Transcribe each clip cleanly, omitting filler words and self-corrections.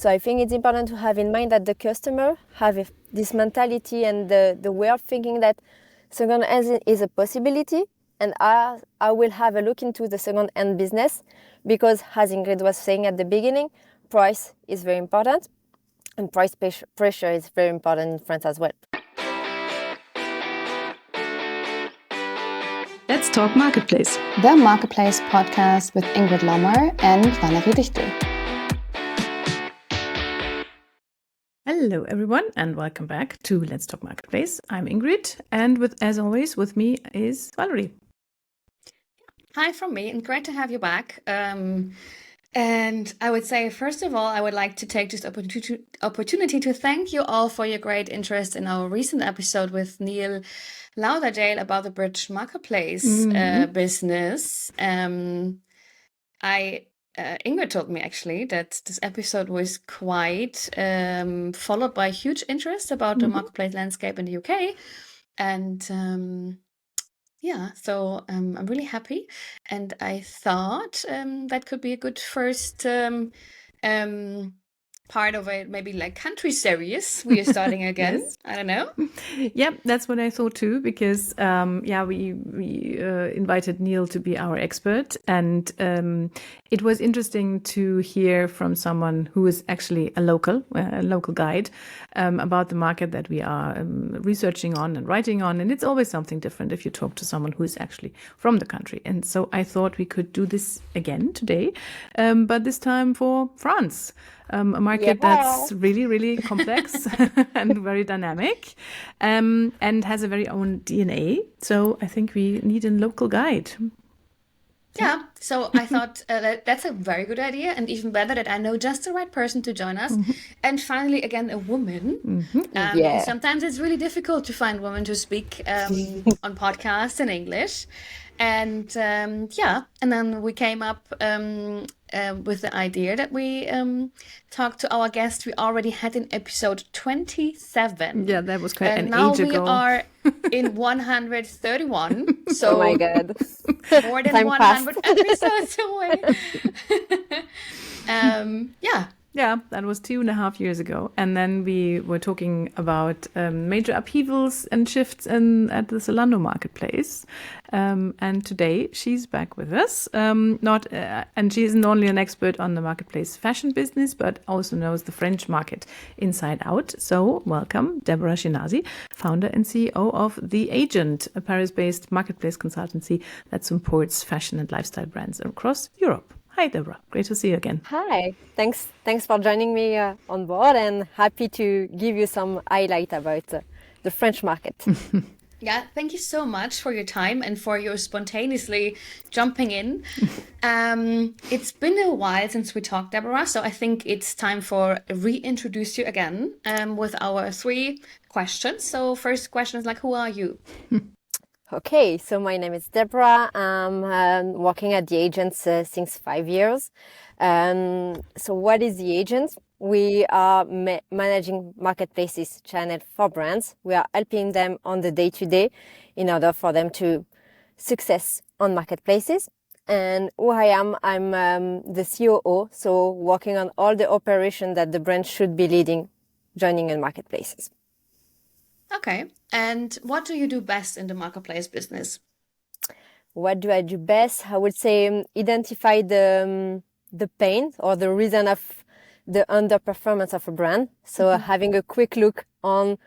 So I think it's important to have in mind that the customer have this mentality and the way of thinking that second-hand is a possibility, and I will have a look into the second-hand business because, as Ingrid was saying at the beginning, price is very important, and price pressure is very important in France as well. Let's Talk Marketplace. The Marketplace podcast with Ingrid Lommer and Valerie Dichtel. Hello, everyone, and welcome back to Let's Talk Marketplace. I'm Ingrid, and as always, with me is Valerie. Hi from me, and great to have you back. And I would say, first of all, I would like to take this opportunity to thank you all for your great interest in our recent episode with Neil Lauderdale about the British Marketplace business. Ingrid told me actually that this episode was quite followed by huge interest about the marketplace landscape in the UK. And so I'm really happy. And I thought that could be a good first part of a maybe like country series we are starting again. Yes. I don't know. Yep, that's what I thought too, because we invited Neil to be our expert, and it was interesting to hear from someone who is actually a local guide about the market that we are researching on and writing on, and it's always something different if you talk to someone who is actually from the country. And so I thought we could do this again today, but this time for France. A market that's really, really complex and very dynamic, and has a very own DNA. So I think we need a local guide. Yeah, so I thought that's a very good idea, and even better that I know just the right person to join us. And finally, again, a woman. Sometimes it's really difficult to find women to speak on podcasts in English. And and then we came up with the idea that we talked to our guest we already had in episode 27. Yeah, that was quite an now age ago. We are in 131. So Oh my God. More than Time 100 episodes away. Yeah, that was 2.5 years ago. And then we were talking about major upheavals and shifts at the Zalando marketplace. And today she's back with us. And she isn't only an expert on the marketplace fashion business, but also knows the French market inside out. So welcome, Déborah Schinasi, founder and CEO of The Agent, a Paris-based marketplace consultancy that supports fashion and lifestyle brands across Europe. Hi, Déborah. Great to see you again. Hi. Thanks for joining me on board, and happy to give you some highlight about the French market. Yeah, thank you so much for your time and for your spontaneously jumping in. It's been a while since we talked, Déborah, so I think it's time for reintroduce you again with our 3 questions. So first question is who are you? Okay, so my name is Déborah. I'm working at The Agent since 5 years. So what is The Agent? We are managing marketplaces channel for brands. We are helping them on the day-to-day in order for them to success on marketplaces. And who I am, I'm the COO, so working on all the operation that the brand should be leading, joining in marketplaces. Okay. And what do you do best in the marketplace business? What do I do best? I would say identify the pain or the reason of the underperformance of a brand. So having a quick look on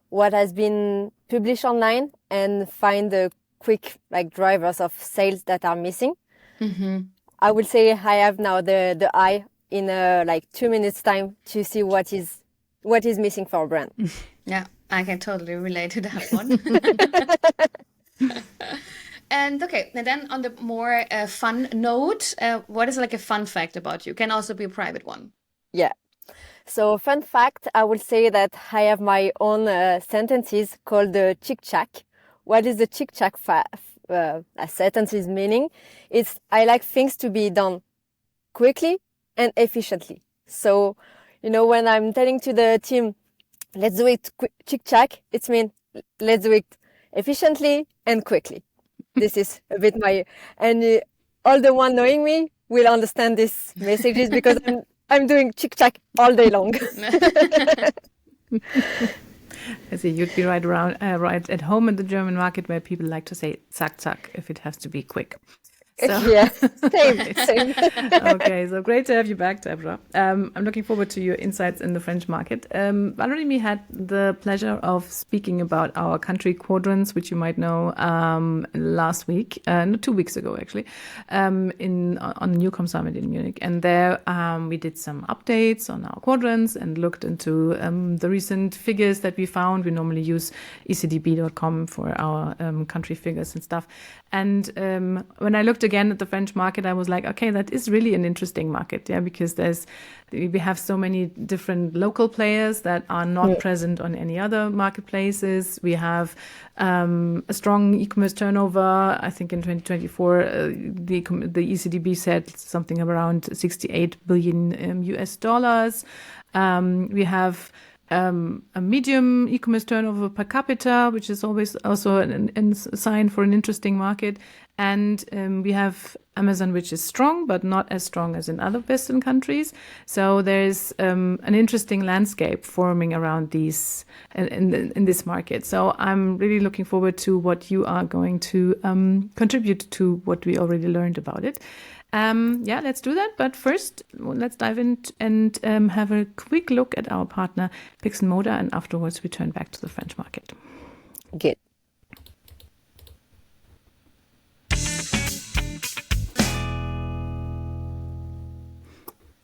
what has been published online and find the quick drivers of sales that are missing. I would say I have now the eye in 2 minutes time to see what is missing for a brand. Yeah. I can totally relate to that one. And then on the more fun note, what is a fun fact about you? Can also be a private one. Yeah. So fun fact, I would say that I have my own sentences called the chick-chack. What is the chick-chack sentences meaning? It's I like things to be done quickly and efficiently. So, when I'm telling to the team, let's do it chick-chack, it means let's do it efficiently and quickly. This is a bit and all the one knowing me will understand these messages because I'm doing chick-chack all day long. I see. You'd be right at home in the German market where people like to say zack zack if it has to be quick. So, yeah, same. Okay, so great to have you back, Deborah. I'm looking forward to your insights in the French market. Valerie and me had the pleasure of speaking about our country quadrants, which you might know, last week, no, 2 weeks ago actually, on the Newcom Summit in Munich. And there we did some updates on our quadrants and looked into the recent figures that we found. We normally use ecdb.com for our country figures and stuff. And when I looked again at the French market, I was like, okay, that is really an interesting market, yeah, because we have so many different local players that are not present on any other marketplaces. We have a strong e-commerce turnover. I think in 2024, the ECDB said something around 68 billion US dollars. We have a medium e-commerce turnover per capita, which is always also a sign for an interesting market. And we have Amazon, which is strong, but not as strong as in other Western countries. So there's an interesting landscape forming around these in this market. So I'm really looking forward to what you are going to contribute to what we already learned about it. Yeah, let's do that. But first, let's dive in and have a quick look at our partner, Pixel Moda, and afterwards we turn back to the French market. Good.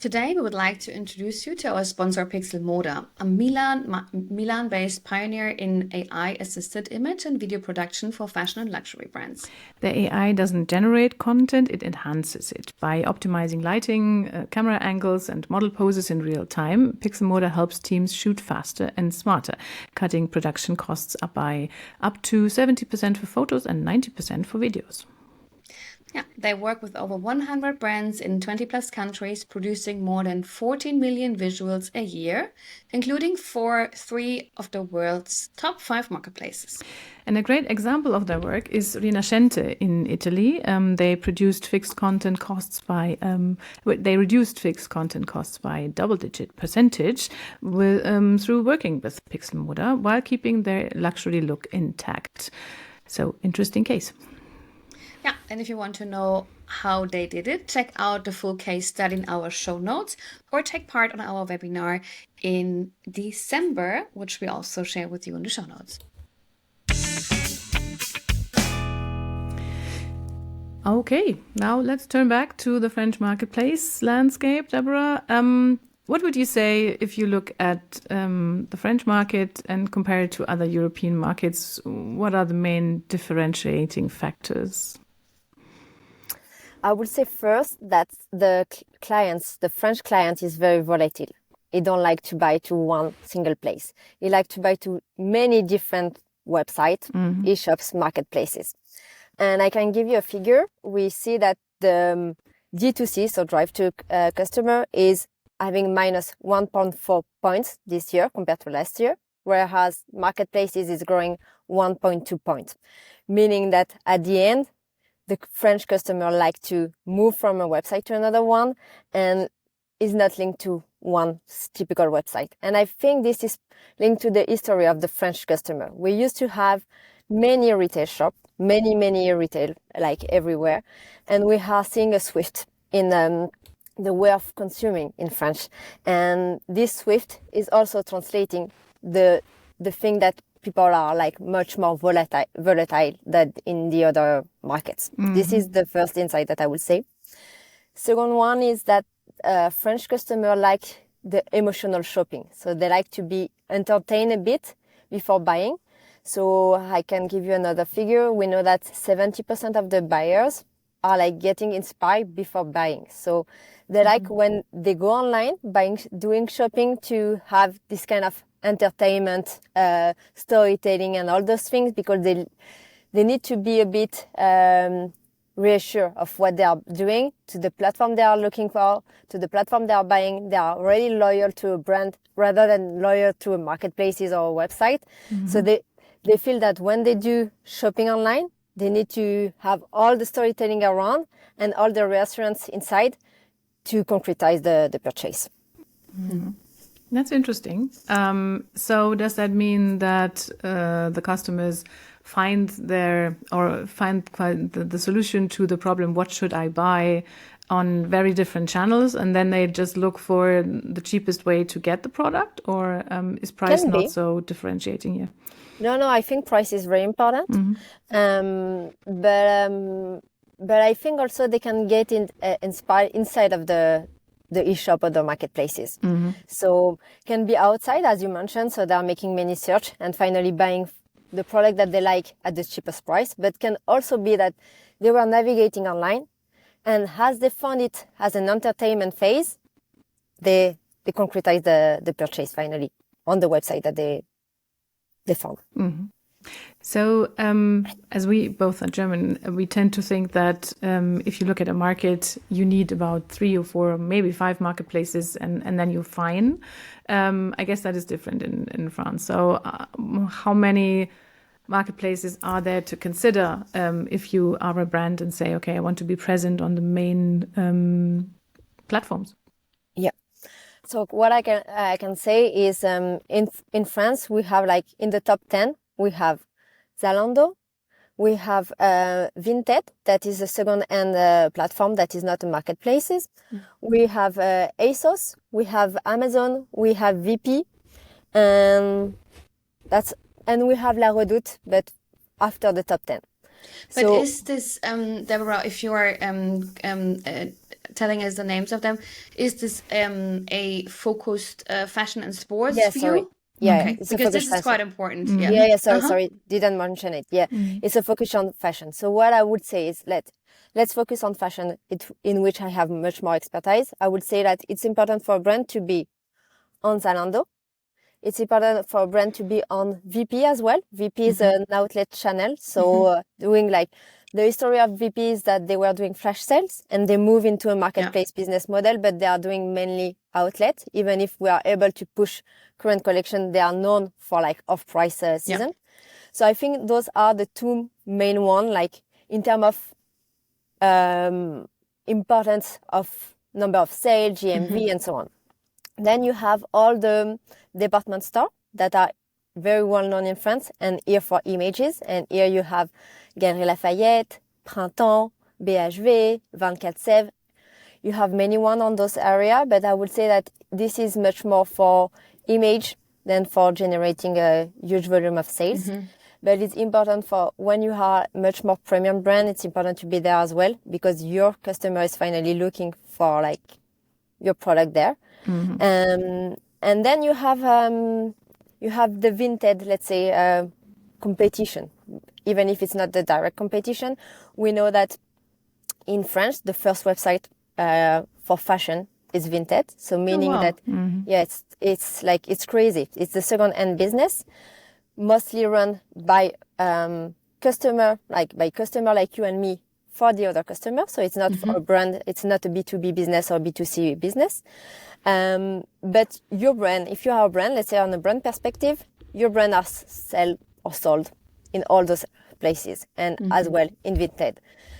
Today, we would like to introduce you to our sponsor, Pixel Moda, a Milan-based pioneer in AI-assisted image and video production for fashion and luxury brands. The AI doesn't generate content, it enhances it. By optimizing lighting, camera angles, and model poses in real time, Pixel Moda helps teams shoot faster and smarter, cutting production costs by up to 70% for photos and 90% for videos. Yeah, they work with over 100 brands in 20 plus countries, producing more than 14 million visuals a year, including for 3 of the world's top 5 marketplaces. And a great example of their work is Rinascente in Italy. They reduced fixed content costs by double-digit percentage through working with Pixel Moda while keeping their luxury look intact. So, interesting case. Yeah, and if you want to know how they did it, check out the full case study in our show notes or take part on our webinar in December, which we also share with you in the show notes. Okay, now let's turn back to the French marketplace landscape, Deborah. What would you say if you look at the French market and compare it to other European markets? What are the main differentiating factors? I would say first that the French client is very volatile. He don't like to buy to one single place. He like to buy to many different websites, e-shops, marketplaces. And I can give you a figure. We see that the D2C, so drive to customer, is having minus 1.4 points this year compared to last year, whereas marketplaces is growing 1.2 points, meaning that at the end, the French customer like to move from a website to another one and is not linked to one typical website. And I think this is linked to the history of the French customer. We used to have many retail shops, many retail, like everywhere. And we are seeing a shift in the way of consuming in French. And this shift is also translating the thing that people are like much more volatile than in the other markets. This is the first insight that I would say. Second one is that French customers like the emotional shopping. So they like to be entertained a bit before buying. So I can give you another figure. We know that 70% of the buyers are like getting inspired before buying. So they like when they go online, doing shopping to have this kind of entertainment, storytelling and all those things because they need to be a bit reassured of what they are doing to the platform they are looking for, to the platform they are buying. They are really loyal to a brand rather than loyal to a marketplaces or a website. So they feel that when they do shopping online, they need to have all the storytelling around and all the reassurance inside to concretize the purchase. Mm-hmm. That's interesting. So does that mean that the customers find the solution to the problem, what should I buy, on very different channels, and then they just look for the cheapest way to get the product, or is price not so differentiating here? No, I think price is very important. But I think also they can get inspired inside of the e-shop or the marketplaces. So can be outside, as you mentioned, so they are making many search and finally buying the product that they like at the cheapest price, but can also be that they were navigating online, and as they found it as an entertainment phase, they concretize the purchase finally on the website that they found. Mm-hmm. So as we both are German, we tend to think that if you look at a market, you need about 3 or 4, maybe 5 marketplaces, and then you're fine. I guess that is different in France. So how many marketplaces are there to consider if you are a brand and say, okay, I want to be present on the main platforms? Yeah. So what I can say is in France, we have like in the top 10, we have Zalando, we have Vinted, that is a second-hand platform that is not a marketplaces. We have ASOS, we have Amazon, we have VP, and we have La Redoute, but after the top 10. But so, is this, Deborah, if you are telling us the names of them, is this a focused fashion and sports view? Sorry. Yeah, okay. Because this is quite important. Sorry, didn't mention it. It's a focus on fashion. So what I would say is let's focus on fashion in which I have much more expertise. I would say that it's important for a brand to be on Zalando. It's important for a brand to be on VP as well. VP is an outlet channel. So doing like the history of VP is that they were doing flash sales and they move into a marketplace business model, but they are doing mainly outlet. Even if we are able to push current collection, they are known for like off-price season. So I think those are the 2 main ones, like in terms of importance of number of sales, GMV, and so on. Then you have all the department stores that are very well known in France, and here for images. And here you have Galeries Lafayette, Printemps, BHV, 24/7. You have many ones on those areas, but I would say that this is much more for image than for generating a huge volume of sales. But it's important for when you are much more premium brand, it's important to be there as well, because your customer is finally looking for like your product there. And then you have the Vinted, let's say, competition. Even if it's not the direct competition, we know that in France, the first website for fashion is Vinted. So meaning that, it's crazy. It's the second-hand business, mostly run by customer like you and me for the other customer. So it's not for a brand. It's not a B2B business or B2C business. But your brand, if you are a brand, let's say on a brand perspective, your brand are sold in all those places and as well in Vinted.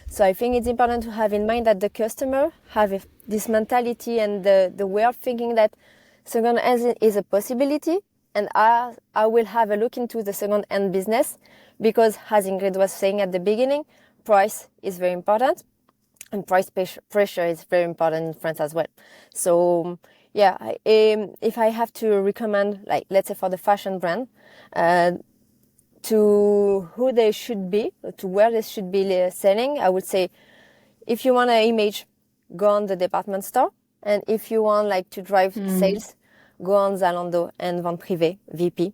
So I think it's important to have in mind that the customer have this mentality and the way of thinking that second-hand is a possibility. And I will have a look into the second-hand business because, as Ingrid was saying at the beginning, price is very important. And price pressure is very important in France as well. So, if I have to recommend, like, let's say for the fashion brand, to who they should be, to where they should be selling, I would say, if you want an image, go on the department store. And if you want like to drive sales, go on Zalando and Vente Privée, VP,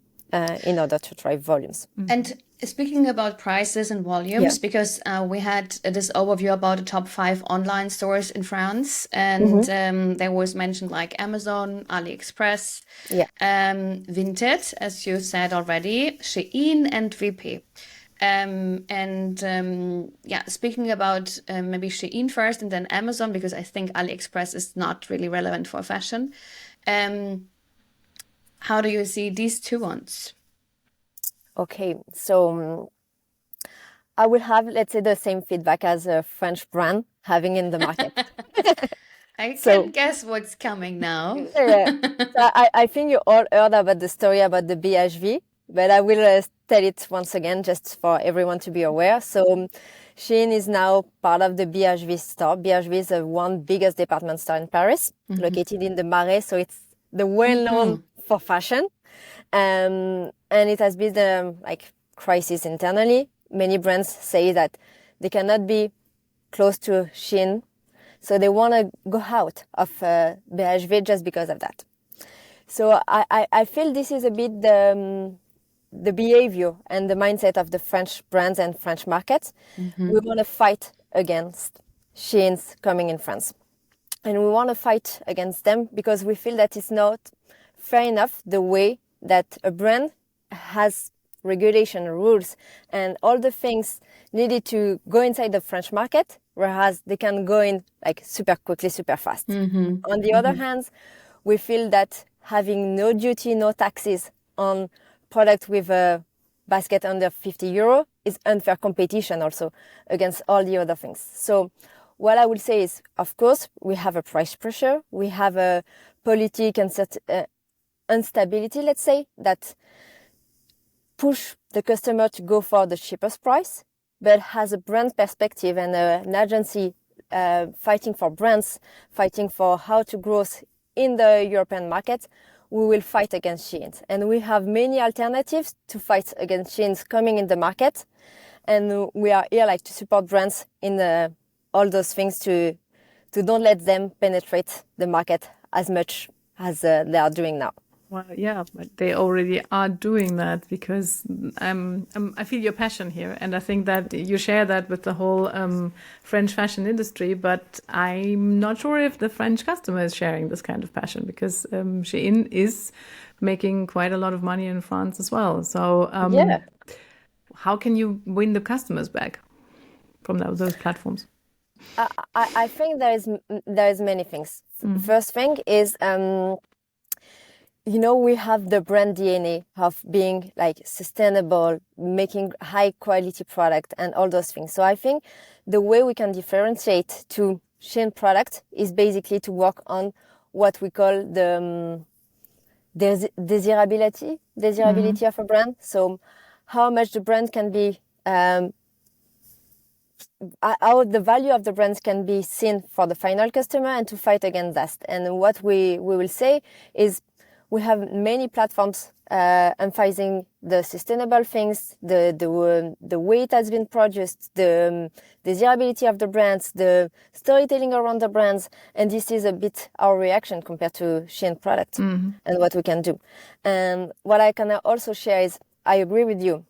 in order to drive volumes. And speaking about prices and volumes, because we had this overview about the top 5 online stores in France, and there was mentioned like Amazon, AliExpress, Vinted, as you said already, Shein, and VP. Speaking about maybe Shein first and then Amazon, because I think AliExpress is not really relevant for fashion. How do you see these 2 ones? Okay, so I will have, let's say, the same feedback as a French brand having in the market. I can guess what's coming now. Yeah. So I think you all heard about the story about the BHV, but I will tell it once again just for everyone to be aware. So Shein is now part of the BHV store. BHV is the one biggest department store in Paris, located in the Marais. So it's the well-known for fashion. And it has been like crisis internally. Many brands say that they cannot be close to Shein, so they want to go out of BHV just because of that. So I feel this is a bit the behavior and the mindset of the French brands and French markets. We want to fight against Shein's coming in France. And we want to fight against them because we feel that it's not fair enough the way that a brand has regulation, rules, and all the things needed to go inside the French market, whereas they can go in like super quickly, super fast. On the other hand, we feel that having no duty, no taxes on products with a basket under 50 euro is unfair competition also against all the other things. So what I would say is, of course, we have a price pressure, we have a political and instability, let's say, that push the customer to go for the cheapest price, but has a brand perspective and an agency fighting for brands, fighting for how to grow in the European market, we will fight against Shein. And we have many alternatives to fight against Shein coming in the market. And we are here like to support brands in all those things to don't let them penetrate the market as much as they are doing now. Well, yeah, but they already are doing that because I feel your passion here. And I think that you share that with the whole French fashion industry. But I'm not sure if the French customer is sharing this kind of passion because Shein is making quite a lot of money in France as well. So how can you win the customers back from those platforms? I think there is many things. First thing is, we have the brand DNA of being like sustainable, making high quality product and all those things. So I think the way we can differentiate to Shein product is basically to work on what we call the desirability of a brand. So how much the brand can be, how the value of the brands can be seen for the final customer and to fight against that. And what we will say is we have many platforms emphasizing the sustainable things, the way it has been produced, the desirability of the brands, the storytelling around the brands, and this is a bit our reaction compared to Shein product and what we can do. And what I can also share is I agree with you.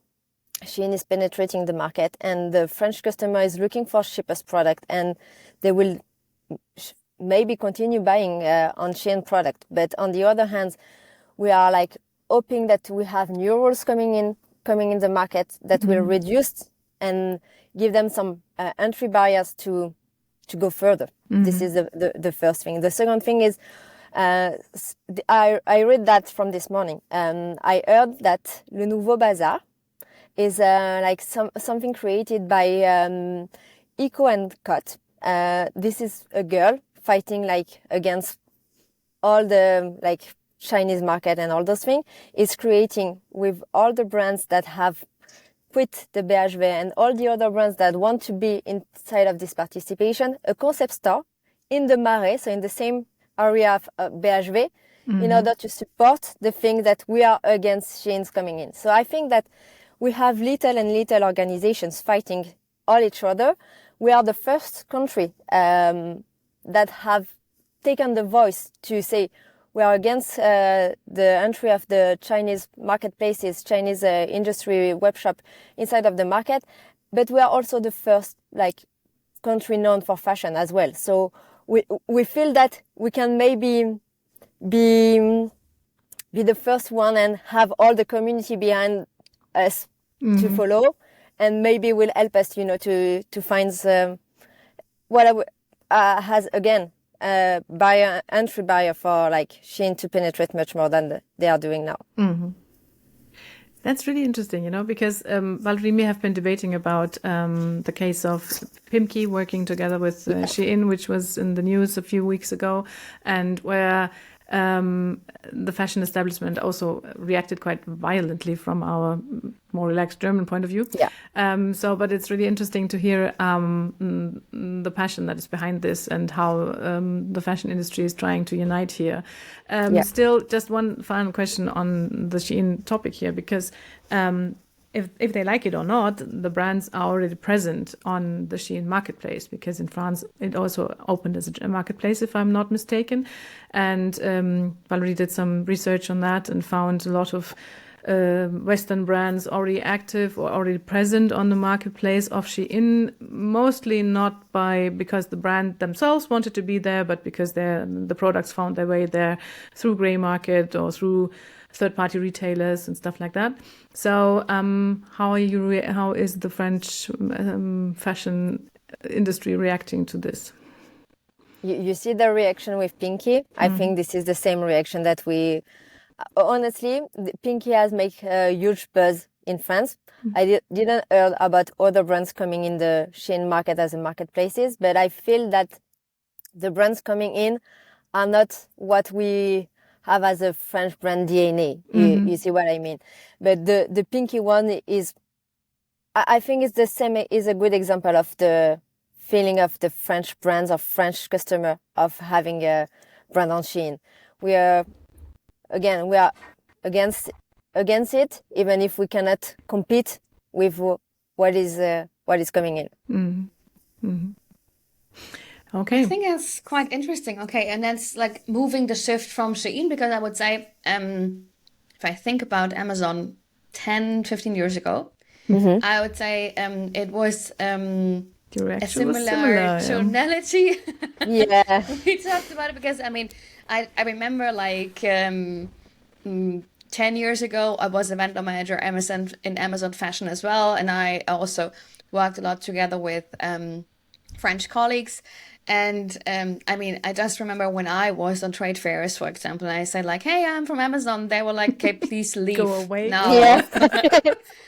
Shein is penetrating the market, and the French customer is looking for cheapest product, and they will maybe continue buying on Shein product. But on the other hand, we are like hoping that we have new rules coming in the market that will reduce and give them some entry barriers to go further. This is the first thing. The second thing is I read that from this morning. I heard that Le Nouveau Bazar is like something created by Eco and Cut. This is a girl fighting like against all the like Chinese market and all those things. Is creating with all the brands that have quit the BHV and all the other brands that want to be inside of this participation, a concept store in the Marais, so in the same area of BHV, in order to support the thing that we are against Shein's coming in. So I think that we have little organizations fighting all each other. We are the first country that have taken the voice to say we are against the entry of the Chinese marketplaces, Chinese industry web shop inside of the market. But we are also the first like country known for fashion as well. So we feel that we can maybe be the first one and have all the community behind us to follow, and maybe will help us, to find what has again entry barrier for like Shein to penetrate much more than they are doing now. That's really interesting, because Valerie and me have been debating about the case of Pimki working together with Shein, which was in the news a few weeks ago, and where the fashion establishment also reacted quite violently from our more relaxed German point of view. Yeah. But it's really interesting to hear the passion that is behind this and how the fashion industry is trying to unite here. Still, just one final question on the Shein topic here, because if they like it or not, the brands are already present on the Shein marketplace, because in France it also opened as a marketplace, if I'm not mistaken. And Valerie did some research on that and found a lot of Western brands already active or already present on the marketplace of Shein, mostly not because the brand themselves wanted to be there, but because the products found their way there through grey market or through third-party retailers and stuff like that. So how is the French fashion industry reacting to this? You see the reaction with Pinky. I think this is the same reaction that we... Honestly, Pinky has made a huge buzz in France. I didn't hear about other brands coming in the Shein market as a marketplaces, but I feel that the brands coming in are not what we have as a French brand DNA. You see what I mean? But the Pinky one is, I think it's the same, is a good example of the feeling of the French brands, of French customer, of having a brand on Shein. We are against it, even if we cannot compete with what is coming in. Okay. I think that's quite interesting. Okay, and that's like moving the shift from Shein, because I would say, if I think about Amazon 10, 15 years ago, I would say it was a similar tonality. Yeah. We talked about it because, I remember like 10 years ago, I was a vendor manager in Amazon Fashion as well. And I also worked a lot together with French colleagues. And I just remember when I was on trade fairs, for example, and I said like, hey, I'm from Amazon. They were like, okay, please leave. Go away. now. Yeah.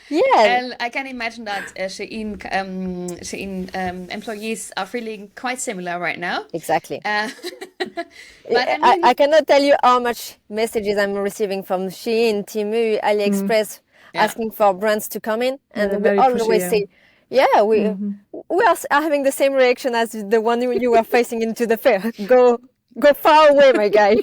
Yeah. And I can imagine that Shein employees are feeling quite similar right now. Exactly. But I cannot tell you how much messages I'm receiving from Shein, Temu, AliExpress, asking for brands to come in, and we always say, we are having the same reaction as the one you were facing into the fair. Go far away, my guy.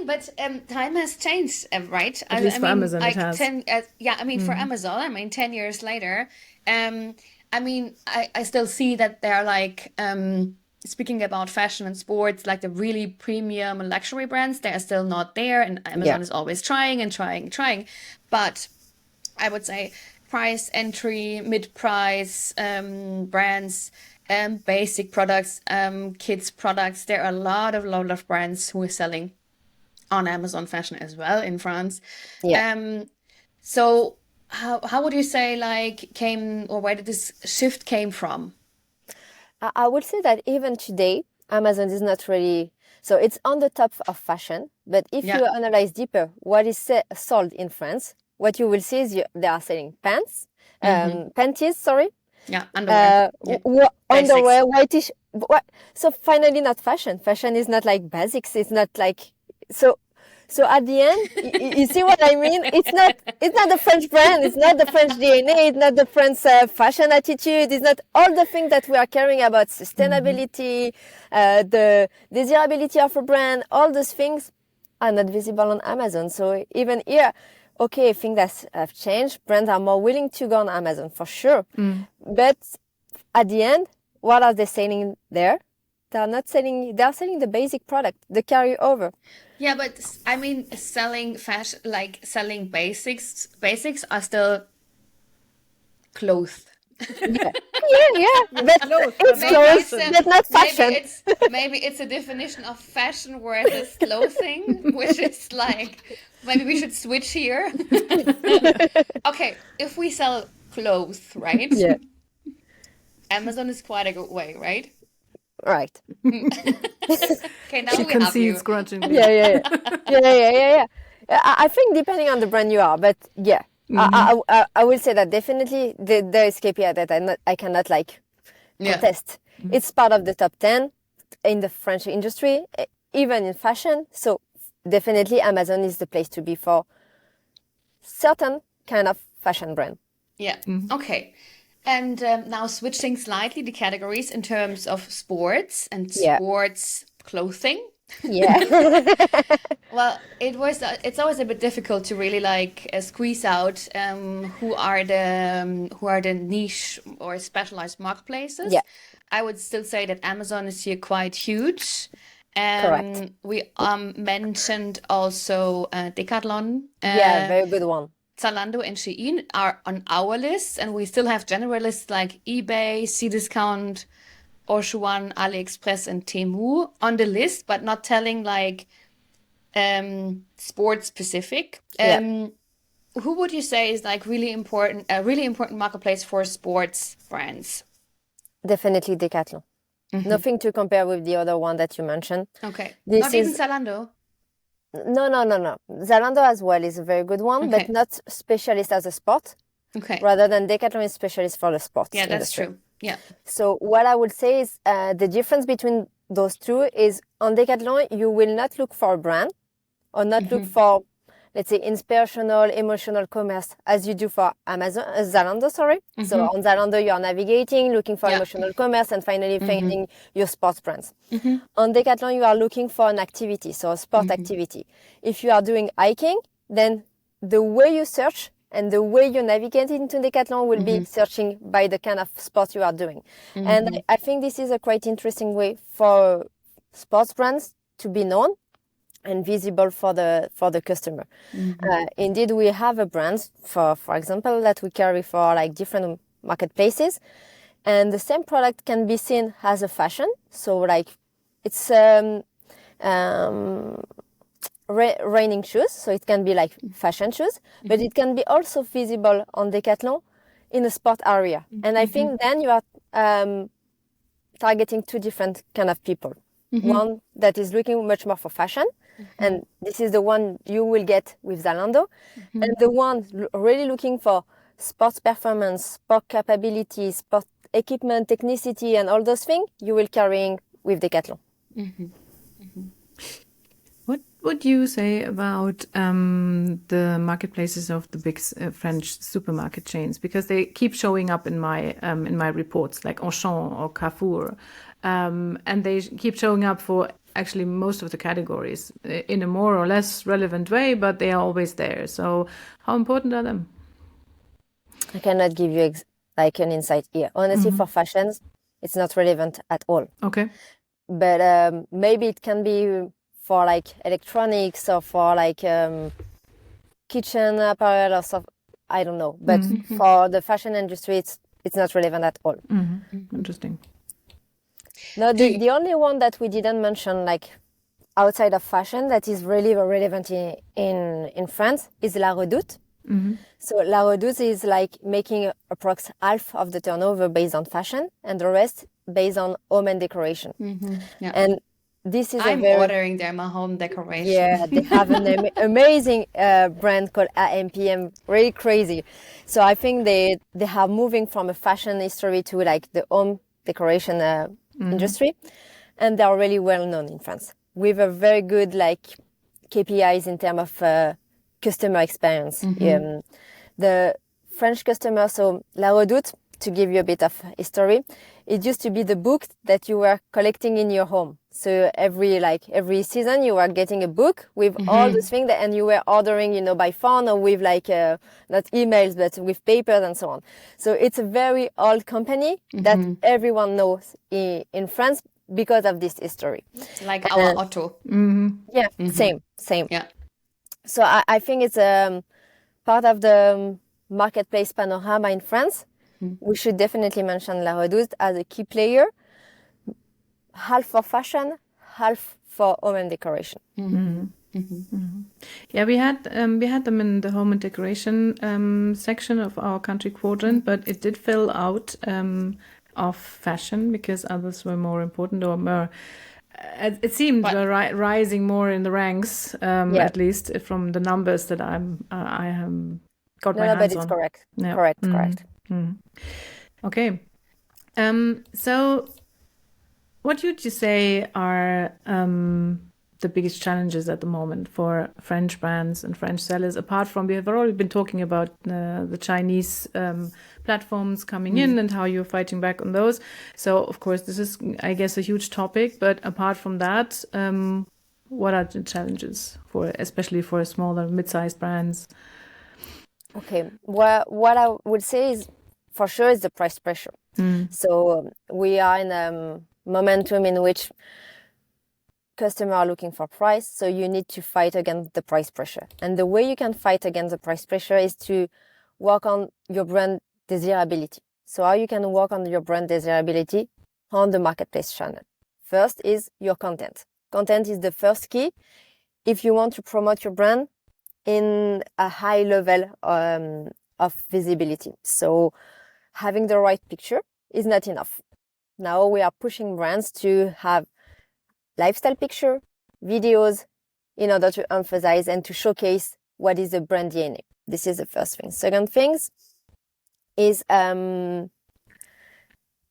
But time has changed, right? At least for Amazon it has. For Amazon, 10 years later, I still see that they're like, speaking about fashion and sports, like the really premium and luxury brands, they're still not there. And Amazon is always trying. But I would say price entry, mid-price brands, basic products, kids products. There are a lot of brands who are selling on Amazon Fashion as well in France. Yeah. So how would you say where did this shift came from? I would say that even today, Amazon is not really... So it's on the top of fashion, but if you analyze deeper what is sold in France, what you will see is they are selling pants, panties, sorry. Yeah, underwear. Underwear, white t-shirt. So finally not fashion. Fashion is not like basics. It's not like... So at the end, you see what I mean? It's not the French brand. It's not the French DNA. It's not the French fashion attitude. It's not all the things that we are caring about, sustainability, the desirability of a brand. All those things are not visible on Amazon. So even here, okay, things have changed. Brands are more willing to go on Amazon for sure. But at the end, what are they selling there? They're selling the basic product, the carryover. Yeah, but selling fashion, like selling basics are still clothes. Yeah. But it's clothes, but not fashion. Maybe it's a definition of fashion versus clothing, which is like, maybe we should switch here. Okay, if we sell clothes, right? Yeah. Amazon is quite a good way, right? Right. Okay, now she we have you. concedes grudgingly. Yeah. I think depending on the brand you are, but yeah, I will say that definitely there is KPI that I cannot like contest. It's part of the top 10 in the French industry, even in fashion. So definitely Amazon is the place to be for certain kind of fashion brand. Yeah. Okay. And now switching slightly the categories in terms of sports and sports clothing. Yeah. Well, it's always a bit difficult to really like squeeze out who are the niche or specialized marketplaces. Yeah. I would still say that Amazon is here quite huge. Correct. We mentioned also Decathlon. Yeah, very good one. Zalando and Shein are on our list, and we still have generalists like eBay, Cdiscount, Oshuan, AliExpress, and Temu on the list, but not telling like sport specific. Who would you say is like a really important marketplace for sports brands? Definitely Decathlon. Nothing to compare with the other one that you mentioned. Okay. Not even Zalando? No. Zalando as well is a very good one, but not specialist as a sport. Okay. Rather than Decathlon is specialist for the sports Yeah, that's industry. true. Yeah. So what I would say is the difference between those two is on Decathlon, you will not look for a brand or not look for, let's say, inspirational, emotional commerce as you do for Zalando, sorry. So on Zalando, you are navigating, looking for emotional commerce and finally finding your sports brands. On Decathlon, you are looking for an activity, so a sport activity. If you are doing hiking, then the way you search and the way you navigate into Decathlon will be searching by the kind of sport you are doing. And I think this is a quite interesting way for sports brands to be known and visible for the customer. Indeed, we have a brand, for example, that we carry for like different marketplaces. And the same product can be seen as a fashion. So like it's raining shoes, so it can be like fashion shoes, but it can be also visible on Decathlon in a sport area. And I think then you are targeting two different kind of people. One that is looking much more for fashion, and this is the one you will get with Zalando, and the one really looking for sports performance, sport capability, sport equipment, technicity, and all those things, you will carrying with Decathlon. What would you say about the marketplaces of the big French supermarket chains? Because they keep showing up in my reports, like Auchan or Carrefour, and they keep showing up for actually most of the categories in a more or less relevant way, but they are always there. So how important are them? I cannot give you like an insight here. Honestly, for fashions, it's not relevant at all. Okay. But maybe it can be for like electronics or for like kitchen apparel or stuff. I don't know. But for the fashion industry, it's not relevant at all. Interesting. No, the only one that we didn't mention, like outside of fashion, that is really relevant in France is La Redoute. So La Redoute is like making approx half of the turnover based on fashion and the rest based on home and decoration. And this is I'm ordering them a home decoration. Yeah, they have an amazing brand called AMPM, really crazy. So I think they are moving from a fashion history to like the home decoration industry, and they are really well known in France with a very good like KPIs in terms of customer experience. The French customer, so La Redoute, to give you a bit of history, it used to be the book that you were collecting in your home. So every season you were getting a book with all those things and you were ordering, by phone or with like, not emails, but with papers and so on. So it's a very old company that everyone knows in France because of this history. Like our Otto. Yeah, same. Yeah. So I think it's part of the marketplace panorama in France. We should definitely mention La Redoute as a key player, half for fashion, half for home and decoration. Yeah, we had them in the home and decoration section of our country quadrant, but it did fill out of fashion because others were more important or more it seemed rising more in the ranks, at least from the numbers that I have got my hands on. But it's correct. Yeah. Correct. Okay. So what would you say are the biggest challenges at the moment for French brands and French sellers, apart from, we have already been talking about the Chinese platforms coming in and how you're fighting back on those. So, of course, this is, I guess, a huge topic. But apart from that, what are the challenges, especially for smaller, mid-sized brands? Okay, what I would say is, for sure, is the price pressure. So we are in a momentum in which customers are looking for price, so you need to fight against the price pressure. And the way you can fight against the price pressure is to work on your brand desirability. So how you can work on your brand desirability on the marketplace channel. First is your content. Content is the first key if you want to promote your brand in a high level of visibility. So having the right picture is not enough. Now we are pushing brands to have lifestyle picture, videos, in order to emphasize and to showcase what is the brand DNA. This is the first thing. Second thing is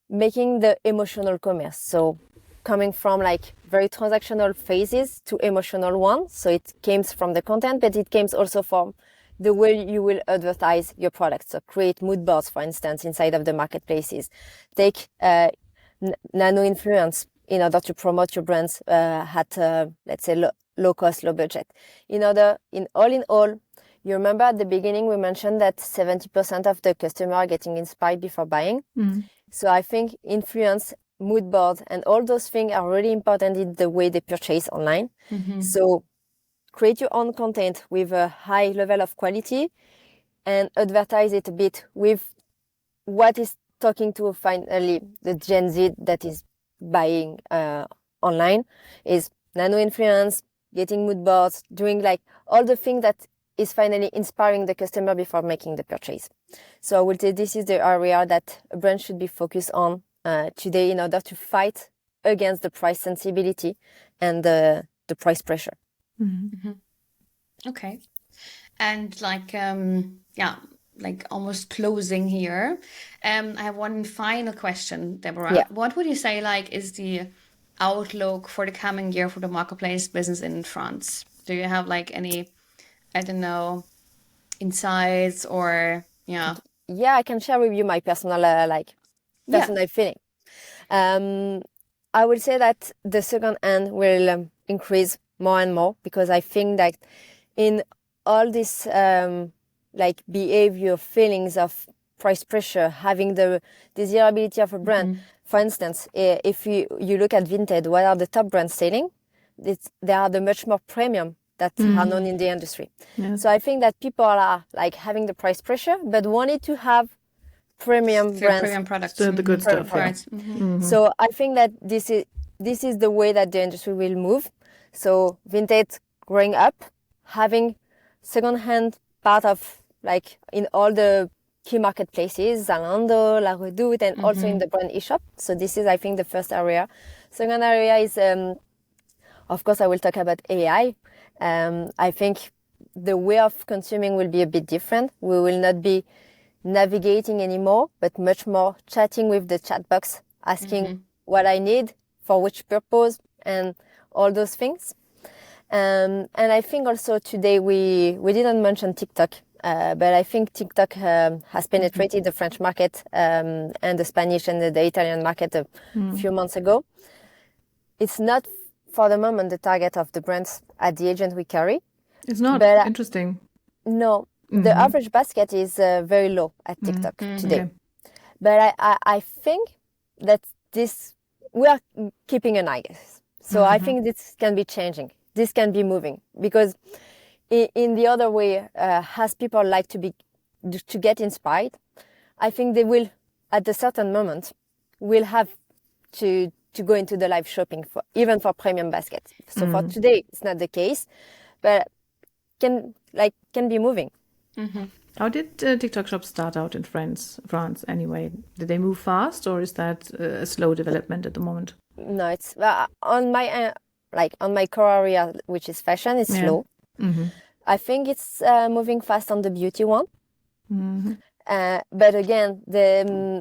making the emotional commerce. So coming from like very transactional phases to emotional ones. So it came from the content, but it came also from the way you will advertise your products. So create mood boards, for instance, inside of the marketplaces. Take nano influence in order to promote your brands at, let's say, low cost, low budget. In all, you remember at the beginning we mentioned that 70% of the customer are getting inspired before buying. So I think influence, mood boards, and all those things are really important in the way they purchase online. So create your own content with a high level of quality and advertise it a bit with what is talking to finally the Gen Z that is buying online, is nano influence, getting mood boards, doing like all the things that is finally inspiring the customer before making the purchase. So I would say this is the area that a brand should be focused on today in order to fight against the price sensibility and the price pressure. Okay. And like, like almost closing here. I have one final question, Deborah. Yeah. What would you say like is the outlook for the coming year for the marketplace business in France? Do you have like any, I don't know, insights or Yeah, I can share with you my personal feeling. I would say that the second hand will increase more and more, because I think that in all this behavior, feelings of price pressure, having the desirability of a brand. For instance, if you look at Vinted, what are the top brands selling? They are the much more premium that are known in the industry. Yeah. So I think that people are like having the price pressure, but wanted to have premium brands. Premium products. So the good stuff. Right. So I think that this is the way that the industry will move. So Vinted growing up, having second-hand part of like in all the key marketplaces, Zalando, La Redoute, and also in the brand eShop. So this is, I think, the first area. Second area is, of course, I will talk about AI. I think the way of consuming will be a bit different. We will not be navigating anymore, but much more chatting with the chat box, asking what I need, for which purpose, and all those things. And I think also today we didn't mention TikTok, but I think TikTok has penetrated the French market and the Spanish and the Italian market a few months ago. It's not for the moment the target of the brands at the agent we carry. It's not interesting. No, the average basket is very low at TikTok today. Okay. But I think that we are keeping an eye. So I think this can be changing. This can be moving, because in the other way, as people like to get inspired, I think they will, at a certain moment, will have to go into the live shopping even for premium baskets. So for today, it's not the case, but can be moving. How did TikTok Shop start out in France anyway? Did they move fast, or is that a slow development at the moment? No, it's on my core area, which is fashion. It's slow. I think it's moving fast on the beauty one. But again,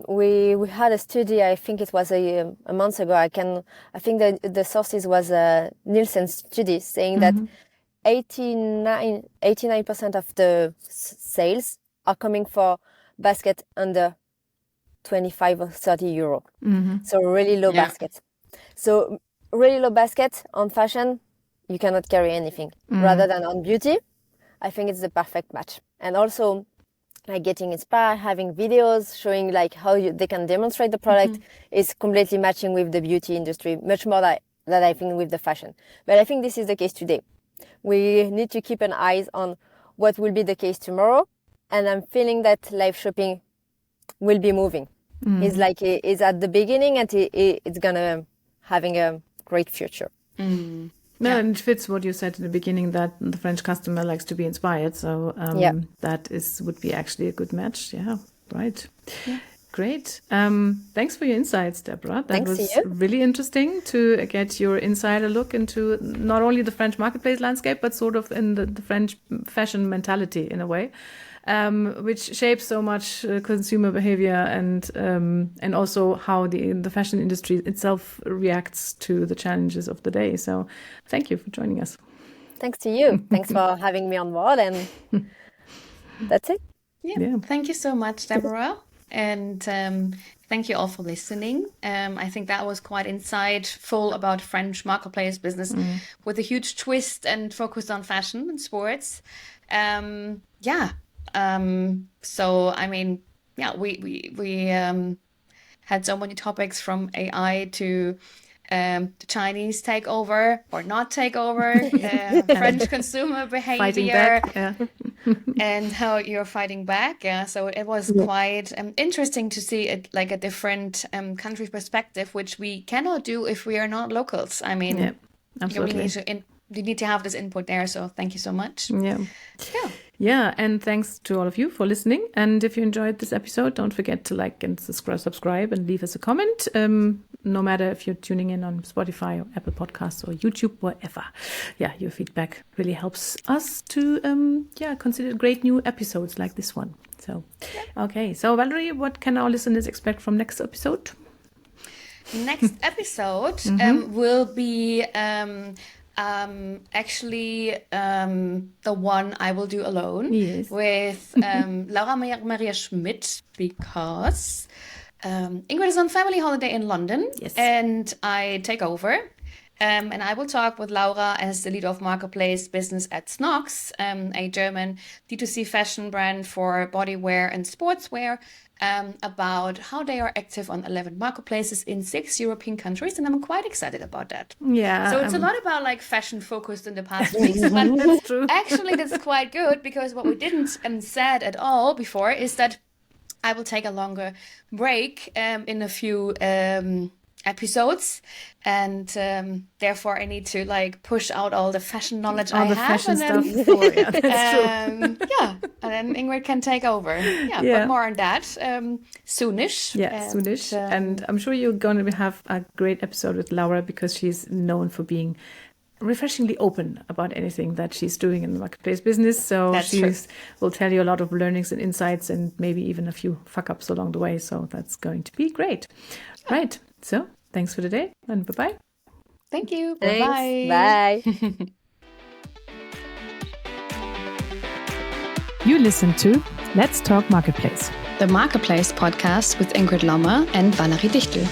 we had a study. I think it was a month ago. I think the sources was a Nielsen study saying that 89% of the sales are coming for basket under 25 or 30 euro. So really low basket. So really low basket on fashion, you cannot carry anything. Rather than on beauty, I think it's the perfect match. And also, like getting inspired, having videos showing like how they can demonstrate the product is completely matching with the beauty industry, much more than I think with the fashion. But I think this is the case today. We need to keep an eye on what will be the case tomorrow. And I'm feeling that live shopping will be moving. It's at the beginning and it's gonna having a great future. No, and it fits what you said in the beginning, that the French customer likes to be inspired. So that would be actually a good match. Yeah, right. Yeah. Great. Thanks for your insights, Déborah. That was really interesting to get your insider look into not only the French marketplace landscape, but sort of in the French fashion mentality in a way, which shapes so much consumer behavior and also how the fashion industry itself reacts to the challenges of the day. So thank you for joining us. Thanks to you. Thanks for having me on board. And that's it. Yeah. Thank you so much, Déborah. And thank you all for listening. I think that was quite insightful about French marketplace business with a huge twist and focus on fashion and sports. So I mean, we had so many topics from AI to the Chinese takeover or not takeover, French consumer behavior, and how you're fighting back. Yeah, so it was quite interesting to see it like a different country perspective, which we cannot do if we are not locals. I mean, absolutely. You need to have this input there. So thank you so much. Yeah, and thanks to all of you for listening. And if you enjoyed this episode, don't forget to like and subscribe and leave us a comment. No matter if you're tuning in on Spotify or Apple Podcasts or YouTube, wherever. Yeah, your feedback really helps us to consider great new episodes like this one. So, okay. So Valerie, what can our listeners expect from next episode? Next episode will be actually the one I will do alone with Laura Maria Schmidt, because Ingrid is on family holiday in London and I take over. And I will talk with Laura as the leader of marketplace business at Snox, a German D2C fashion brand for bodywear and sportswear, about how they are active on 11 marketplaces in 6 European countries. And I'm quite excited about that. Yeah. So it's a lot about like fashion focused in the past weeks. But that's true. Actually, that's quite good, because what we didn't said at all before is that I will take a longer break in a few episodes, and therefore I need to like push out all the fashion knowledge I have. Fashion stuff before. Yeah, that's true. And then Ingrid can take over. But more on that soonish. Yeah, soonish. And I'm sure you're going to have a great episode with Laura, because she's known for being refreshingly open about anything that she's doing in the marketplace business. So she will tell you a lot of learnings and insights, and maybe even a few fuck-ups along the way. So that's going to be great. Right. So thanks for today, and bye-bye. Thank you. Thanks. Bye. You listen to Let's Talk Marketplace, the Marketplace podcast with Ingrid Lommer and Valerie Dichtel.